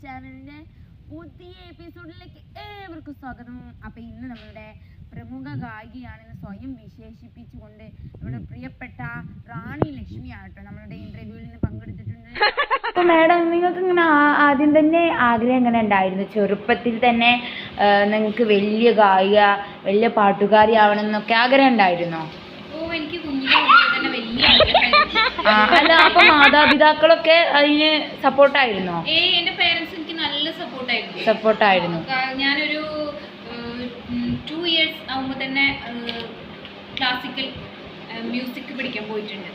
ചാനലിന്റെ പുതിയ എപ്പിസോഡിലേക്ക് ഏവർക്കും സ്വാഗതം. അപ്പൊ ഇന്ന് നമ്മളുടെ പ്രമുഖ ഗായികയാണെന്ന് സ്വയം വിശേഷിപ്പിച്ചുകൊണ്ട് നമ്മുടെ പ്രിയപ്പെട്ട റാണി ലക്ഷ്മി ആട്ടോ നമ്മളുടെ ഇന്റർവ്യൂവിൽ നിന്ന് പങ്കെടുത്തിട്ടുണ്ട്. അപ്പോൾ മാഡം, നിങ്ങൾക്ക് ഇങ്ങനെ ആദ്യം തന്നെ ആഗ്രഹം എങ്ങനെ ഉണ്ടായിരുന്നു? ചെറുപ്പത്തിൽ തന്നെ നിങ്ങൾക്ക് വലിയ ഗായിക, വലിയ പാട്ടുകാരി ആവണം എന്നൊക്കെ ആഗ്രഹം ഉണ്ടായിരുന്നോ? എനിക്ക് കുഞ്ഞിലെ തന്നെ വലിയ അല്ല, അപ്പൊ മാതാപിതാക്കളൊക്കെ അതിന് സപ്പോർട്ടായിരുന്നോ? എന്റെ പേരൻസ് എനിക്ക് നല്ല സപ്പോർട്ടായിരുന്നു. ഞാനൊരു 2 years ആവുമ്പോൾ തന്നെ ക്ലാസിക്കൽ മ്യൂസിക് പഠിക്കാൻ പോയിട്ടുണ്ട്.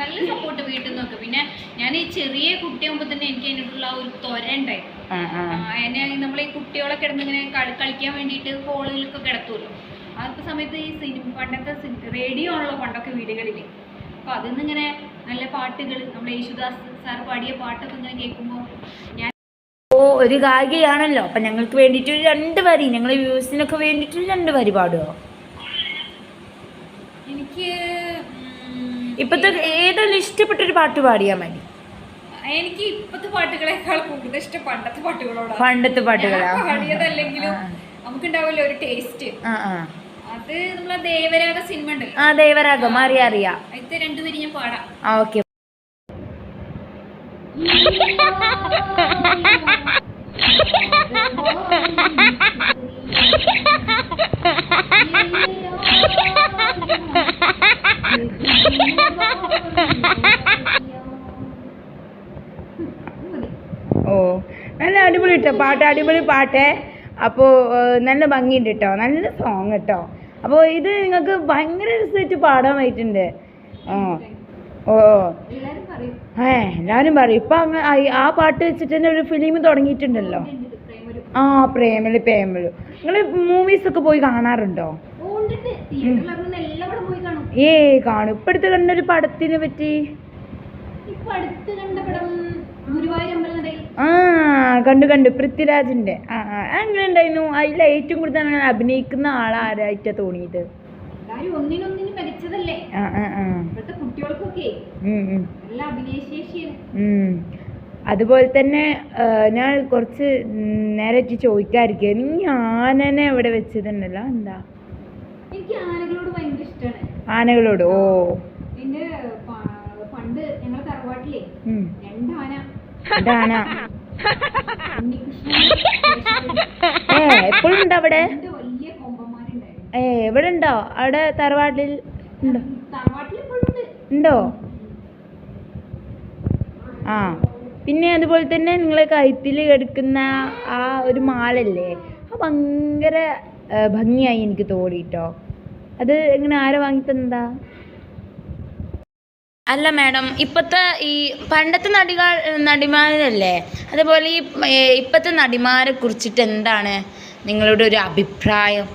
നല്ല സപ്പോർട്ട് വീട്ടിൽ നിന്നൊക്കെ. പിന്നെ ഞാൻ ഈ ചെറിയ കുട്ടിയാകുമ്പോൾ തന്നെ എനിക്ക് അതിനുള്ള ഒരു ത്വര ഉണ്ടായിരുന്നു. എന്നെ നമ്മളെ ഈ കുട്ടികളെ കിടന്നിങ്ങനെ കളിക്കാൻ വേണ്ടിയിട്ട് ഹോളുകളിലൊക്കെ കിടത്തുമല്ലോ. ആ സമയത്ത് ഈ പണ്ടത്തെ റേഡിയോ ആണല്ലോ പണ്ടൊക്കെ വീടുകളിൽ. അപ്പോൾ അതിൽ നിന്നിങ്ങനെ നല്ല പാട്ടുകൾ, നമ്മുടെ യേശുദാസ് സാർ പാടിയ പാട്ടൊക്കെ ഇങ്ങനെ കേൾക്കുമ്പോൾ ഞാൻ ഒരു ഗായികയാണല്ലോ, അപ്പം ഞങ്ങൾക്ക് വേണ്ടിയിട്ട് 2 വരി, ഞങ്ങളെ വ്യൂസിനൊക്കെ വേണ്ടിയിട്ട് 2 വരി പാടുമോ? എനിക്ക് ഇപ്പോഴത്തെ ഏതെങ്കിലും ഇഷ്ടപ്പെട്ടൊരു പാട്ട് പാടിയാൽ മതി. എനിക്ക് ഇപ്പോഴത്തെ പാട്ടുകളെക്കാൾ കൂടുതൽ ഇഷ്ടം പണ്ടത്തെ പാട്ടുകളോടാണ്. പണ്ടത്തെ പാട്ടുകളാ പാടിയതല്ലെങ്കിലും നമുക്കുണ്ടാവില്ല ഒരു ടേസ്റ്റ്. അത് നമ്മളെ ദേവരാഗ സിനിമ ഉണ്ടല്ലോ. ദേവരാഗം അറിയാം. അതിന്റെ 2 വരി ഞാൻ പാടാം. ഓക്കെ. നല്ല അടിപൊളി കേട്ടോ പാട്ട്, അടിപൊളി പാട്ട്. അപ്പോൾ നല്ല ഭംഗിയുണ്ട് കേട്ടോ, നല്ല സോങ് കേട്ടോ. അപ്പോൾ ഇത് നിങ്ങൾക്ക് ഭയങ്കര രസമായിട്ട് പാടാൻ പറ്റുന്നുണ്ട്. എല്ലാവരും പറയും. ഇപ്പം ആ പാട്ട് വെച്ചിട്ട് തന്നെ ഒരു ഫിലിം തുടങ്ങിയിട്ടുണ്ടല്ലോ. പ്രേമലു. നിങ്ങൾ മൂവീസൊക്കെ പോയി കാണാറുണ്ടോ? കാണും. ഇപ്പം അടുത്ത് കണ്ടൊരു പടത്തിനെ പറ്റി കണ്ടു പൃഥ്വിരാജിന്റെ. അങ്ങനെ ഉണ്ടായിരുന്നു. അതിൽ ഏറ്റവും കൂടുതൽ അഭിനയിക്കുന്ന ആളാരായിട്ടാ തോന്നിയത്? അതുപോലെ തന്നെ ഞാൻ കുറച്ച് നേരമായിട്ട് ചോദിക്കാതിരിക്കുക, നീ ആനനെ എവിടെ വെച്ചതുണ്ടല്ലോ, എന്താ? എനിക്ക് ആനകളോട് ഭയങ്കര ഇഷ്ടമാണ്. ആനകളോട്? പണ്ട് ഞങ്ങളുടെ തറവാട്ടിലെ 2 ആന. എപ്പോഴും ഉണ്ടോ അവിടെ? എവിടെ ഉണ്ടോ? അവിടെ തറവാട്ടിൽ ഉണ്ടോ? പിന്നെ അതുപോലെ തന്നെ നിങ്ങളെ കഴുത്തിൽ കിടക്കുന്ന ആ ഒരു മാലല്ലേ, അത് ഭയങ്കര ഭംഗിയായി എനിക്ക് തോന്നിട്ടോ. അത് എങ്ങനെ, ആരെ വാങ്ങിത്തന്നതാ? അല്ല മാഡം, ഇപ്പോഴത്തെ ഈ പണ്ടത്തെ നടിമാരല്ലേ, അതുപോലെ ഈ ഇപ്പോഴത്തെ നടിമാരെ കുറിച്ചിട്ട് എന്താണ് നിങ്ങളുടെ ഒരു അഭിപ്രായം?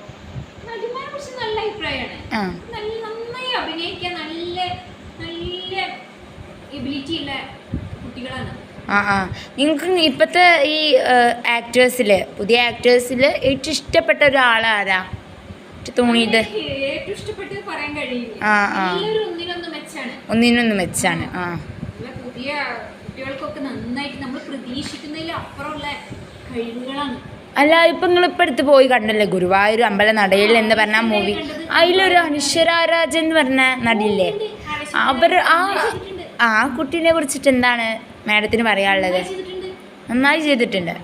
നടിമാരെ കുറിച്ച് നല്ല അഭിപ്രായമാണ്. നന്നായി അഭിനയിക്കാൻ നല്ല എബിലിറ്റി ഉള്ള കുട്ടികളാണ്. നിങ്ങൾക്ക് ഇപ്പോഴത്തെ ഈ പുതിയ ആക്ടേഴ്സിൽ ഏറ്റവും ഇഷ്ടപ്പെട്ട ഒരാളാരാ തോന്നിയത്? ഏറ്റവും ഇഷ്ടപ്പെട്ടത് പറയാൻ കഴിയില്ല. ഒന്നിനൊന്ന് മെച്ചാണ്. പുതിയ കുട്ടികൾക്കൊക്കെ നന്നായിട്ട് നമ്മൾ പ്രതീക്ഷിക്കുന്നതിൽ അപ്പുറമുള്ള കഴിവുകളാണ്. അല്ല, ഇപ്പം നിങ്ങളിപ്പോൾ അടുത്ത് പോയി കണ്ടല്ലേ ഗുരുവായൂർ അമ്പല നടയിൽ എന്ന് പറഞ്ഞ മൂവി, അതിലൊരു അനശ്വരാരാജൻ എന്ന് പറഞ്ഞ നടിയില്ലേ, ആ കുട്ടീനെ കുറിച്ചിട്ട് എന്താണ് മാഡത്തിന് പറയാനുള്ളത്? നന്നായി ചെയ്തിട്ടുണ്ട്.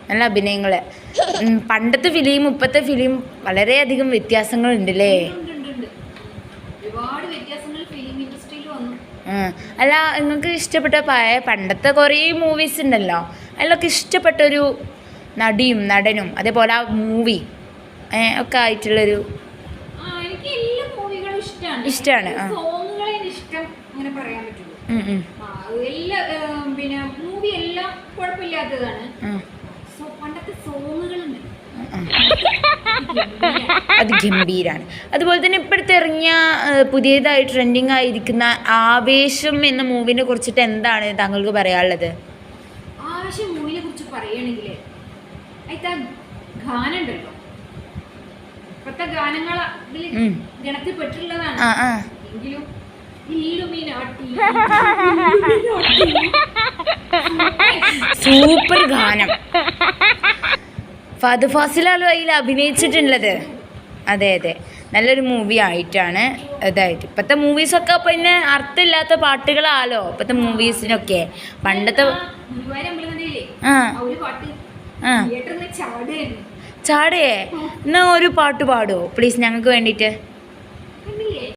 നല്ല അഭിനയങ്ങൾ. പണ്ടത്തെ ഫിലിം ഇപ്പോഴത്തെ ഫിലിം വളരെയധികം വ്യത്യാസങ്ങളുണ്ടല്ലേ? അല്ല, നിങ്ങൾക്ക് ഇഷ്ടപ്പെട്ട പണ്ടത്തെ കുറേ മൂവീസ് ഉണ്ടല്ലോ, അതിലൊക്കെ ഇഷ്ടപ്പെട്ടൊരു നടിയും നടനും അതേപോലെ ആ മൂവി ഒക്കെ ആയിട്ടുള്ളൊരു? ഇഷ്ടമാണ്. അത് ഗംഭീരാണ്. അതുപോലെ തന്നെ ഇപ്പോഴത്തെ ഇറങ്ങിയ പുതിയതായി ട്രെൻഡിങ് ആയിരിക്കുന്ന ആവേശം എന്ന മൂവിനെ കുറിച്ചിട്ട് എന്താണ് താങ്കൾക്ക് പറയാനുള്ളത്? ആവേശം മൂവിനെ കുറിച്ച് പറയുകയാണെങ്കിൽ ഗാനം ഉണ്ടല്ലോ, ഇപ്പോഴത്തെ ഗാനങ്ങൾ ഗണത്തിൽപ്പെട്ടിട്ടുള്ളതാണ്. എങ്കിലും ഇല്ലുമിനാട്ടി. സൂപ്പർ ഗാനം. ഫഹദ് ഫാസിലാണല്ലോ അതിൽ അഭിനയിച്ചിട്ടുള്ളത്. അതെ അതെ, നല്ലൊരു മൂവി ആയിട്ടാണ് ഇതായിട്ട്. ഇപ്പോഴത്തെ മൂവീസൊക്കെ പിന്നെ അർത്ഥമില്ലാത്ത പാട്ടുകളാലോ ഇപ്പോഴത്തെ മൂവീസിനൊക്കെ. പണ്ടത്തെ ഗുരുവായൂർ അമ്പലനടയില്ലേ ആ ഒരു പാട്ട് ആ തിയേറ്ററിൽ ചാടുകയായിരുന്നു. ചാടേ, എന്നാ ഒരു പാട്ട് പാടുമോ പ്ലീസ് ഞങ്ങൾക്ക് വേണ്ടിയിട്ട്?